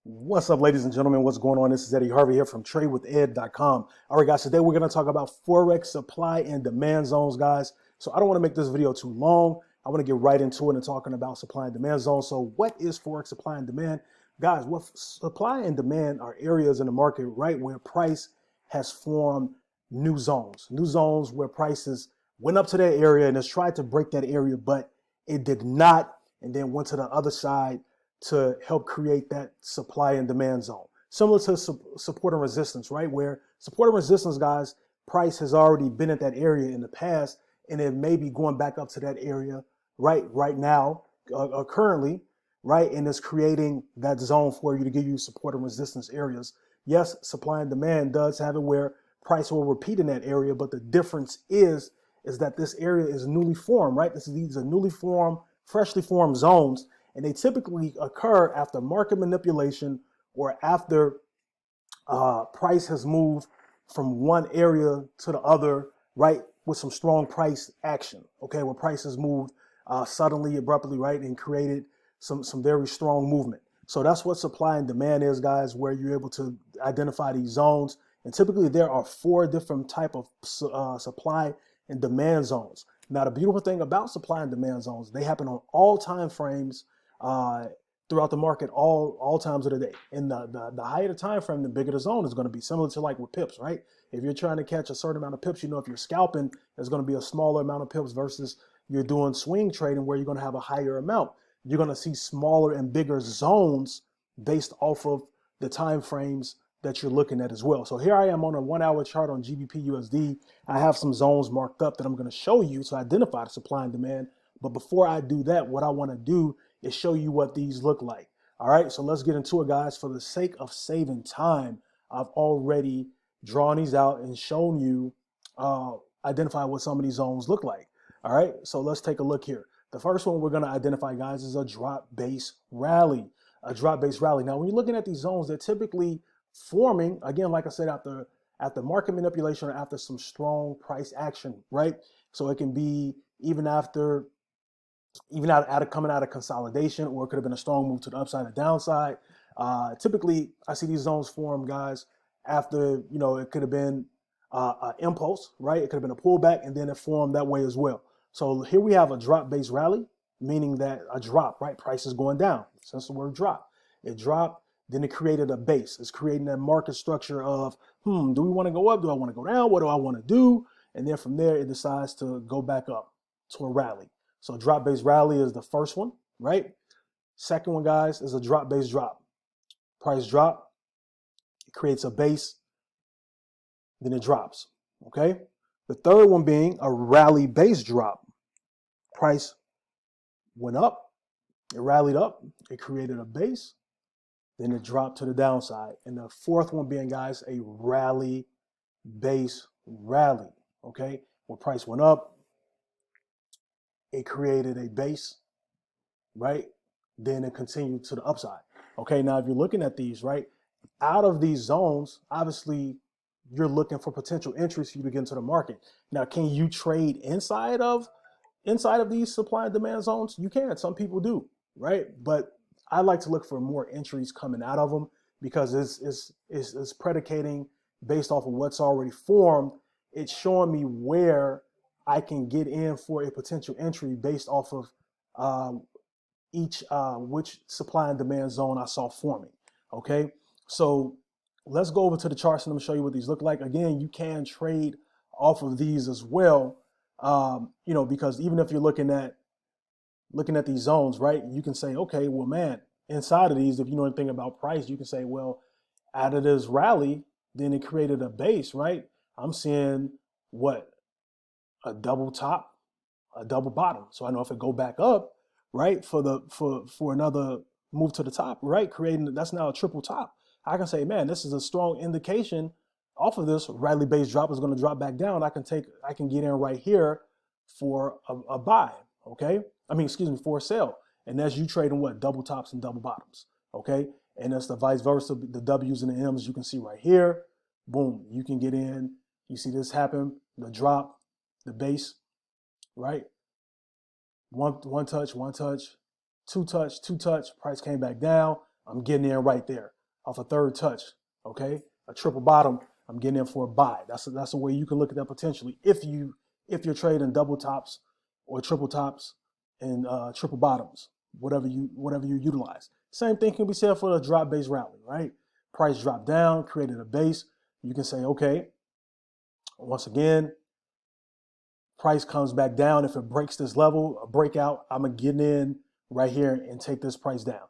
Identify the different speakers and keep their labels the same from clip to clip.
Speaker 1: What's up, ladies and gentlemen? What's going on? This is Eddie Harvey here from TradeWithEd.com. All right, guys, today we're going to talk about Forex supply and demand zones, guys. So I don't want to make this video too long. I want to get right into it and talking about supply and demand zones. So what is Forex supply and demand? Guys, what supply and demand are areas in the market, right, where price has formed new zones where prices went up to that area and has tried to break that area, but it did not, and then went to the other side to help create that supply and demand zone. Similar to support and resistance, right? Where support and resistance, guys, price has already been at that area in the past, and it may be going back up to that area right now, currently, right? And it's creating that zone for you to give you support and resistance areas. Yes, supply and demand does have it where price will repeat in that area, but the difference is that this area is newly formed, right? These are newly formed, freshly formed zones, and they typically occur after market manipulation or after price has moved from one area to the other, right, with some strong price action, okay, where price has moved suddenly, abruptly, right, and created some very strong movement. So that's what supply and demand is, guys, where you're able to identify these zones. And typically there are 4 different type of supply and demand zones. Now, the beautiful thing about supply and demand zones, they happen on all time frames throughout the market, all times of the day. And the higher the time frame, the bigger the zone is going to be, similar to like with pips, right? If you're trying to catch a certain amount of pips, you know, if you're scalping, there's going to be a smaller amount of pips versus you're doing swing trading where you're going to have a higher amount. You're going to see smaller and bigger zones based off of the time frames that you're looking at as well. So here I am on a 1 hour chart on GBP USD. I have some zones marked up that I'm going to show you to identify the supply and demand. But before I do that, what I want to do is show you what these look like. All right, so let's get into it, guys. For the sake of saving time, I've already drawn these out and shown you, identify what some of these zones look like. All right, so let's take a look here. The first one we're going to identify, guys, is a drop-based rally. A drop-based rally. Now, when you're looking at these zones, they're typically forming, again, like I said, after market manipulation or after some strong price action, right? So it can be even after, coming out of consolidation, or it could have been a strong move to the upside or downside. Typically, I see these zones form, guys, after, you know, it could have been an impulse, right? It could have been a pullback, and then it formed that way as well. So here we have a drop-based rally, meaning that a drop, right? Price is going down. Since the word drop, it dropped, then it created a base. It's creating that market structure of, do we want to go up? Do I want to go down? What do I want to do? And then from there, it decides to go back up to a rally. So drop-based rally is the first one, right? Second one, guys, is a drop-based drop. Price drop, it creates a base, then it drops, okay? The third one being a rally-based drop. Price went up, it rallied up, it created a base, then it dropped to the downside. And the fourth one being, guys, a rally-based rally, okay? When price went up, it created a base, right? Then it continued to the upside. Okay, now if you're looking at these, right, out of these zones, obviously you're looking for potential entries for you to get into the market. Now, can you trade inside of these supply and demand zones? You can. Some people do, right? But I like to look for more entries coming out of them, because it's predicating based off of what's already formed. It's showing me where I can get in for a potential entry based off of which supply and demand zone I saw forming. Okay, so let's go over to the charts and I'm gonna show you what these look like. Again, you can trade off of these as well, you know, because even if you're looking at these zones, right, you can say, okay, well, man, inside of these, if you know anything about price, you can say, well, out of this rally, then it created a base, right? I'm seeing what? A double top, a double bottom. So I know if it go back up, right, for another move to the top, right, creating, that's now a triple top. I can say, man, this is a strong indication off of this rally based drop is going to drop back down. I can get in right here for a buy, okay? I mean, excuse me, for a sell. And that's you trading what? Double tops and double bottoms, okay? And that's the vice versa, the W's and the M's you can see right here. Boom, you can get in. You see this happen, the drop, the base, right? One touch, two touch, price came back down, I'm getting in right there off a third touch. Okay, a triple bottom, I'm getting in for a buy. That's a way you can look at that potentially if you're trading double tops or triple tops and triple bottoms, whatever you utilize. Same thing can be said for the drop base rally, right? Price dropped down, created a base. You can say, okay, once again, price comes back down. If it breaks this level, a breakout, I'm gonna get in right here and take this price down.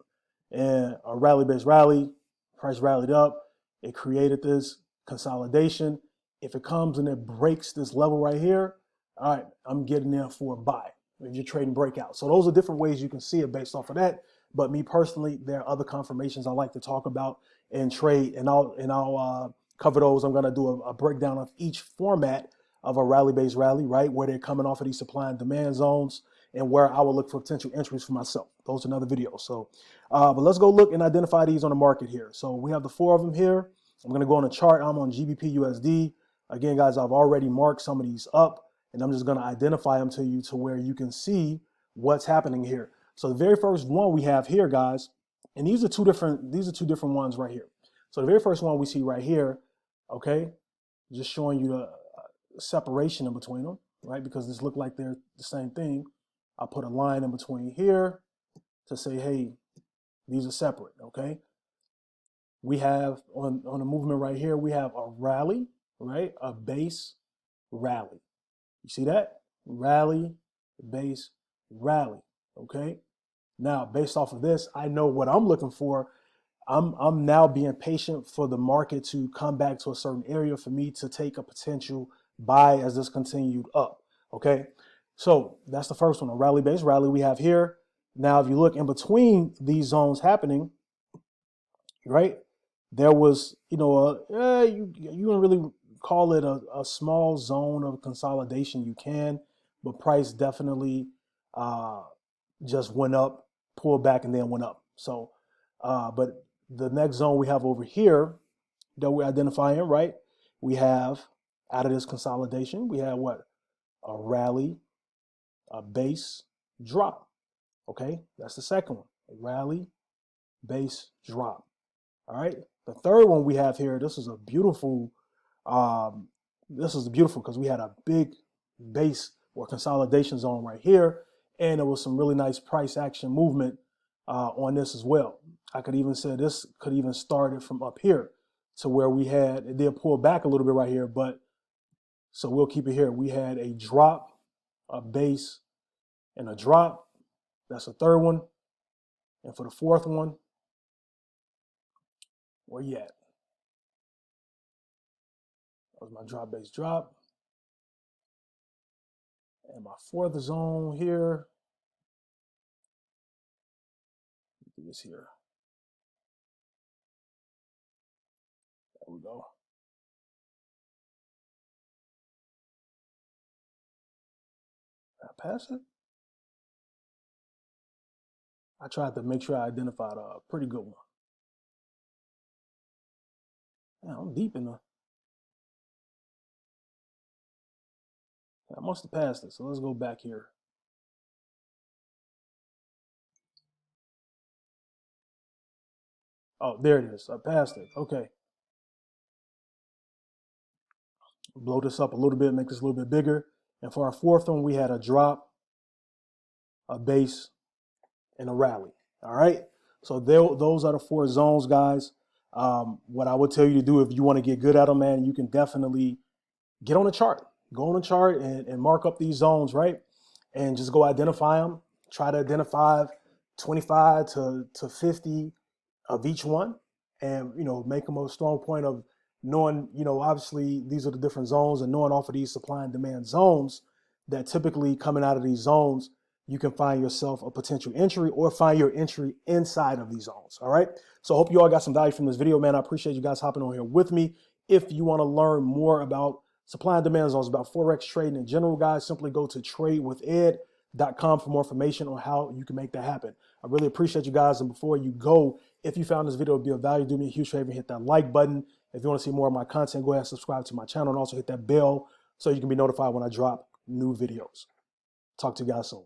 Speaker 1: And a rally-based rally, price rallied up. It created this consolidation. If it comes and it breaks this level right here, all right, I'm getting in for a buy if you're trading breakout. So those are different ways you can see it based off of that. But me personally, there are other confirmations I like to talk about and trade, and I'll cover those. I'm gonna do a breakdown of each format of a rally-based rally, right, where they're coming off of these supply and demand zones and where I will look for potential entries for myself. Those are another video. So, but let's go look and identify these on the market here. So we have the 4 of them here. I'm going to go on a chart. I'm on GBP USD. Again, guys, I've already marked some of these up, and I'm just going to identify them to you to where you can see what's happening here. So the very first one we have here, guys, and these are two different ones right here. So the very first one we see right here, okay, just showing you the separation in between them, right? Because this look like they're the same thing. I'll put a line in between here to say, hey, these are separate, okay? We have on the movement right here, we have a rally, right? A base rally. You see that? Rally, base rally, okay? Now, based off of this, I know what I'm looking for. I'm now being patient for the market to come back to a certain area for me to take a potential buy as this continued up, okay? So that's the first one, a rally-based rally we have here. Now, if you look in between these zones happening, right, there was, you don't really call it a small zone of consolidation. You can, but price definitely just went up, pulled back, and then went up. So, but the next zone we have over here that we're identifying, right, we have out of this consolidation, we have what? A rally, a base drop. Okay, that's the second one. A rally, base drop. All right. The third one we have here, this is beautiful because we had a big base or consolidation zone right here, and there was some really nice price action movement on this as well. I could even say this could even started from up here to where we had, it did pull back a little bit right here, but so we'll keep it here. We had a drop, a base, and a drop. That's the third one. And for the fourth one, where you at? That was my drop, base, drop. And my fourth zone here, do this here. There we go. Did I pass it? I tried to make sure I identified a pretty good one. Yeah, I'm deep in the. I must have passed it, so let's go back here. Oh, there it is. I passed it. Okay. Blow this up a little bit, make this a little bit bigger. And for our fourth one, we had a drop, a base, and a rally. All right. So those are the 4 zones, guys. What I would tell you to do if you want to get good at them, man, you can definitely get on a chart. Go on a chart and mark up these zones, right? And just go identify them. Try to identify 25 to 50 of each one, and make them a strong point of knowing, obviously these are the different zones, and knowing off of these supply and demand zones that typically coming out of these zones, you can find yourself a potential entry or find your entry inside of these zones. All right. So I hope you all got some value from this video, man. I appreciate you guys hopping on here with me. If you want to learn more about supply and demand zones, about Forex trading in general, guys, simply go to tradewithed.com for more information on how you can make that happen. I really appreciate you guys. And before you go, if you found this video to be of value, do me a huge favor and hit that like button. If you want to see more of my content, go ahead and subscribe to my channel and also hit that bell so you can be notified when I drop new videos. Talk to you guys soon.